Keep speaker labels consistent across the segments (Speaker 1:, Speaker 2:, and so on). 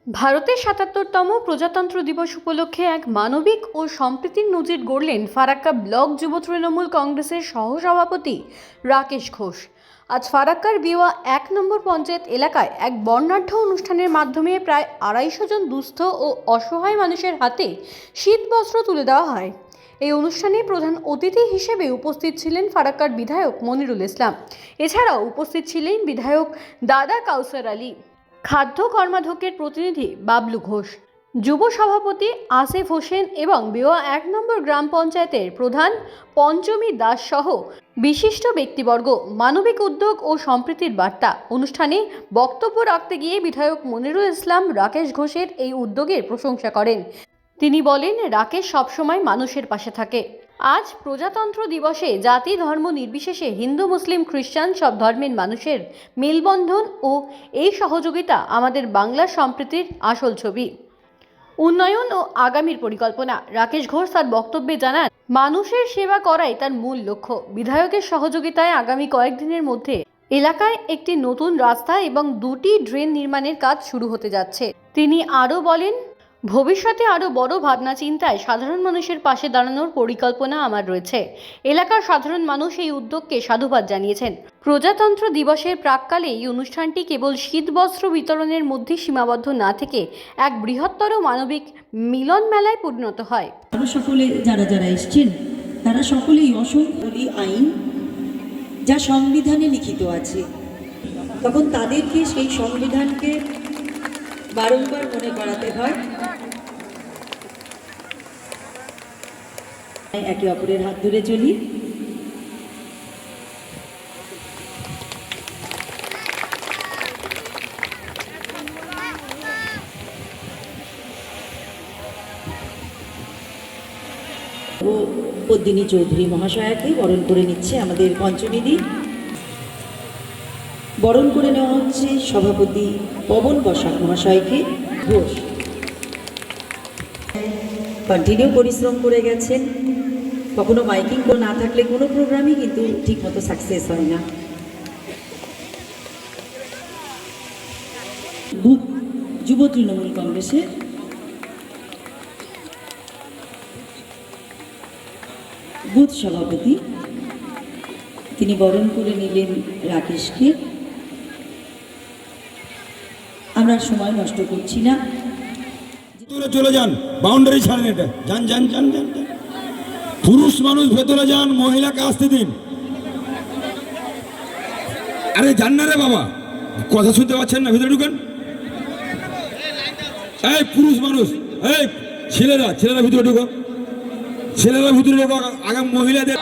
Speaker 1: ভারতের ৭৭তম প্রজাতন্ত্র দিবস উপলক্ষে এক মানবিক ও সম্প্রীতির নজির গড়লেন ফারাক্কা ব্লক যুব তৃণমূল কংগ্রেসের সহসভাপতি রাকেশ ঘোষ। আজ ফারাক্কার বিওয়া ১ নম্বর পঞ্চায়েত এলাকায় এক বর্ণাঢ্য অনুষ্ঠানের মাধ্যমে প্রায় ২৫০ জন দুস্থ ও অসহায় মানুষের হাতে শীতবস্ত্র তুলে দেওয়া হয়। এই অনুষ্ঠানে প্রধান অতিথি হিসেবে উপস্থিত ছিলেন ফারাক্কার বিধায়ক মনিরুল ইসলাম। এছাড়াও উপস্থিত ছিলেন বিধায়ক দাদা কাউসার আলী, খাদ্য কর্মাধ্যক্ষের প্রতিনিধি বাবলু ঘোষ, যুব সভাপতি আসিফ হোসেন এবং বিওয়া ১ নম্বর গ্রাম পঞ্চায়েতের প্রধান পঞ্চমী দাস সহ বিশিষ্ট ব্যক্তিবর্গ। মানবিক উদ্যোগ ও সম্প্রীতির বার্তা। অনুষ্ঠানে বক্তব্য রাখতে গিয়ে বিধায়ক মনিরুল ইসলাম রাকেশ ঘোষের এই উদ্যোগের প্রশংসা করেন। তিনি বলেন, রাকেশ সবসময় মানুষের পাশে থাকে। আজ প্রজাতন্ত্র দিবসে জাতি ধর্ম নির্বিশেষে হিন্দু মুসলিম খ্রিস্টান সব ধর্মের মানুষের মেলবন্ধন ও এই সহযোগিতা আমাদের বাংলার সম্প্রীতির আসল ছবি, উন্নয়ন ও আগামীর পরিকল্পনা। রাকেশ ঘোষ তার বক্তব্যে জানান, মানুষের সেবা করাই তার মূল লক্ষ্য। বিধায়কের সহযোগিতায় আগামী কয়েকদিনের মধ্যে এলাকায় একটি নতুন রাস্তা এবং 2টি ড্রেন নির্মাণের কাজ শুরু হতে যাচ্ছে। তিনি আরও বলেন, ভবিষ্যতে আরও বড় ভাবনা চিন্তায় সাধারণ মানুষের পাশে দাঁড়ানোর পরিকল্পনা আমার রয়েছে। এলাকার সাধারণ মানুষ এই উদ্যোগকে সাধুবাদ জানিয়েছেন। প্রজাতন্ত্র দিবসের প্রাক্কালে এই অনুষ্ঠানটি কেবল শীতবস্ত্র বিতরণের মধ্যে সীমাবদ্ধ না থেকে এক বৃহত্তর মানবিক মিলন মেলায় পরিণত হয়।
Speaker 2: সকলে যারা যারা এসছেন তারা সকলেই অসংখ্য আইন যা সংবিধানে লিখিত আছে, তখন তাদেরকে সেই সংবিধানকে বারংবার মনে করাতে হয়। একে অপরের হাত ধরে চলি। ও পদ্মিনী চৌধুরী মহাশয়াকে বরণ করে নিচ্ছে আমাদের পঞ্চমীদি। বরণ করে নেওয়া হচ্ছে সভাপতি পবন বসাক মহাশয়কে। ঘোষ কন্টিনিউ পরিশ্রম করে গেছেন। কখনো মাইকিং না থাকলে কোনো প্রোগ্রামই কিন্তু ঠিকমতো সাকসেস হয় না। যুব তৃণমূল কংগ্রেসের বুথ সভাপতি, তিনি বরণ করে নিলেন রাকেশকে। আমরা সময় নষ্ট করছি না,
Speaker 3: চলে যান, বাউন্ডারি ছাড়েন, এটা যান যান যান যান। পুরুষ মানুষ ভেতরে যান, মহিলাকে আসতে দিন। আরে যান না রে বাবা, কথা শুনতে পাচ্ছেন না? ভিতরে ঢুকেন। এই পুরুষ মানুষ, এই ছেলেরা ভিতরে ঢুকো, ছেলেরা ভিতরে ঢুকো। আগে মহিলাদের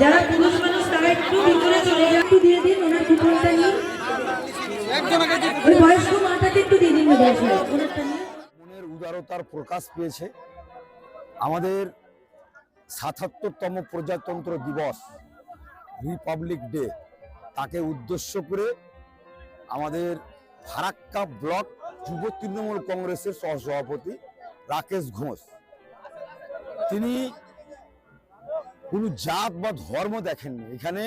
Speaker 2: যারা পুরুষ মানুষ তারা একটু ভিতরে চলে যান, একটু দিয়ে দিন ওনার কুপনটা নিন। ওই বয়স্ক মাটাকে একটু দিয়ে দিন।
Speaker 4: মনের উদারতার প্রকাশ পেয়েছে। আমাদের ৭৭তম প্রজাতন্ত্র দিবস, রিপাবলিক ডে, তাকে উদ্দেশ্য করে আমাদের ফারাক্কা ব্লক যুব তৃণমূল কংগ্রেসের সহসভাপতি রাকেশ ঘোষ, তিনি কোনো জাত বা ধর্ম দেখেননি। এখানে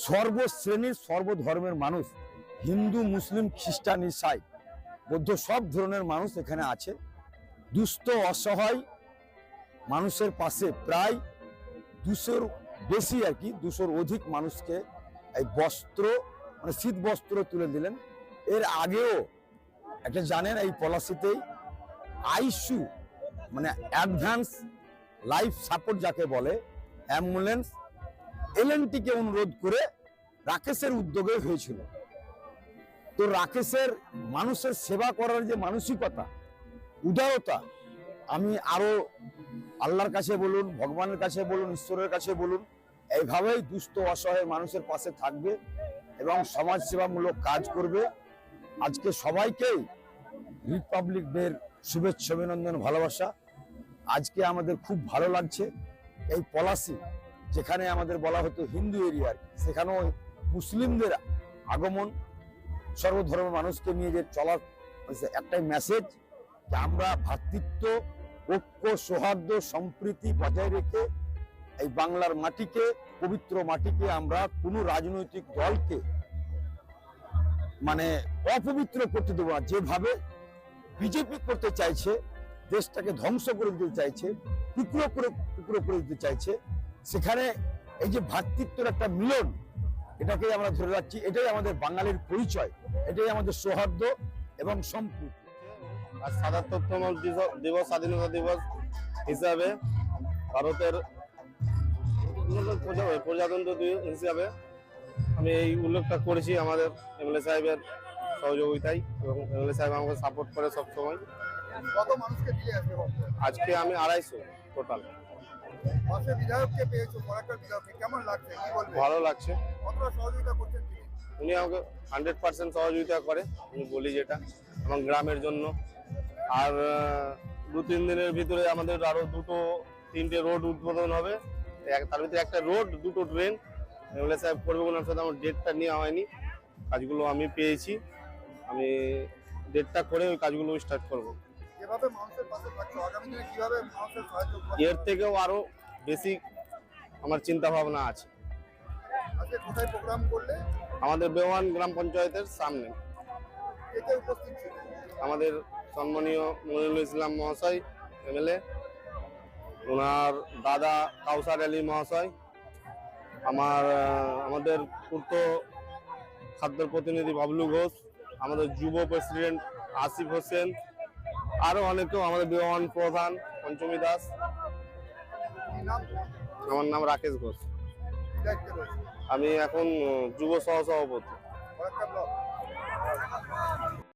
Speaker 4: সর্বশ্রেণীর সর্বধর্মের মানুষ, হিন্দু মুসলিম খ্রিস্টান ইসাই বৌদ্ধ সব ধরনের মানুষ এখানে আছে। দুস্থ অসহায় মানুষের পাশে প্রায় 200-র বেশি, 200-র অধিক মানুষকে এই বস্ত্র, মানে শীত বস্ত্র তুলে দিলেন। এর আগেও একটা জানেন, এই পলিসিতেই আইসিইউ মানে অ্যাডভান্স লাইফ সাপোর্ট যাকে বলে, অ্যাম্বুলেন্স, এলএনটিকে অনুরোধ করে রাকেশের উদ্যোগে হয়েছিল। তো রাকেশের মানুষের সেবা করার যে মানসিকতা, উদারতা, আমি আরো আল্লাহর কাছে বলুন, ভগবানের কাছে বলুন, ঈশ্বরের কাছে বলুন, এইভাবেই দুস্থ অসহায় মানুষের পাশে থাকবে এবং সমাজ সেবামূলক কাজ করবে। আজকে সবাইকেই রিপাবলিক ডের শুভেচ্ছা, অভিনন্দন, ভালোবাসা। আজকে আমাদের খুব ভালো লাগছে। এই পলিসি যেখানে আমাদের বলা হতো হিন্দু এরিয়ার, সেখানেও মুসলিমদের আগমন, সর্বধর্মের মানুষকে নিয়ে যে চলার একটাই মেসেজ যে আমরা ভ্রাতৃত্ব, ঐক্য, সৌহার্দ্য, সম্প্রীতি বজায় রেখে এই বাংলার মাটিকে, পবিত্র মাটিকে আমরা কোনো রাজনৈতিক দলকে মানে অপবিত্র করতে দেবো না। যেভাবে বিজেপি করতে চাইছে, দেশটাকে ধ্বংস করে দিতে চাইছে, টুকরো করে দিতে চাইছে, সেখানে এই যে ভ্রাতৃত্বের একটা মিলন, এটাকে আমরা ধরে রাখছি। এটাই আমাদের বাঙালির পরিচয়, এটাই আমাদের সৌহার্দ্য এবং সম্প্রীতি।
Speaker 5: আর ৭৭তম দিবস, স্বাধীনতা দিবস হিসাবে ভারতের প্রজাতন্ত্র দিবস হিসাবে আমি এই উল্লেখটা করেছি আমাদের এমএলএ সাহেবের সহযোগিতায়, এবং এমএলএ সাহেব আমাকে সাপোর্ট করে সব সময়।
Speaker 6: কত মানুষকে দিলে
Speaker 5: আজকে আমি ২৫০ টোটাল।
Speaker 6: পাশে বিধায়ককে পেয়েছো, ফরাক্কার বিধায়ককে, কেমন লাগছে, কি বলবে?
Speaker 5: ভালো লাগছে।
Speaker 6: কতটা সহযোগিতা করছেন তিনি?
Speaker 5: উনি আমাকে 100% সহযোগিতা করে, আমি বলি যেটা আমার গ্রামের জন্য। আর ২-৩ দিনের ভিতরে আমাদের আরো 2-3টে রোড উদ্বোধন হবে। তার ভিতরে একটা রোড, 2টো ড্রেন এমএলএ সাহেব করবে ওনার সাথে। আমার ডেটটা নেওয়া হয়নি, কাজগুলো আমি পেয়েছি। আমি ডেটটা করে ওই কাজগুলো স্টার্ট করব।
Speaker 6: যেভাবে মানুষের পাশে থাকছো, আগামী দিনে কিভাবে মানুষের সাহায্য করবে?
Speaker 5: এর থেকেও আরো বেশি আমার চিন্তা ভাবনা আছে।
Speaker 6: আজকে কোথায় প্রোগ্রাম করলে?
Speaker 5: আমাদের বেওয়ান গ্রাম পঞ্চায়েতের সামনে।
Speaker 6: কে কে উপস্থিত ছিল?
Speaker 5: আমাদের সম্মানীয় মনিরুল ইসলাম মহাশয় এমএলএ, ওনার দাদা কাউসার আলী মহাশয়, আমাদের পূর্ত খাদ্য প্রতিনিধি বাবলু ঘোষ, আমাদের যুব প্রেসিডেন্ট আসিফ হোসেন, আরো অনেকেও, আমাদের বেওয়ান প্রধান পঞ্চমী দাস।
Speaker 6: কি নাম?
Speaker 5: আমার নাম রাকেশ ঘোষ।
Speaker 6: কি দায়িত্বে রয়েছে?
Speaker 5: আমি এখন যুব সহসভাপতি।
Speaker 6: ফরাক্কা ব্লক।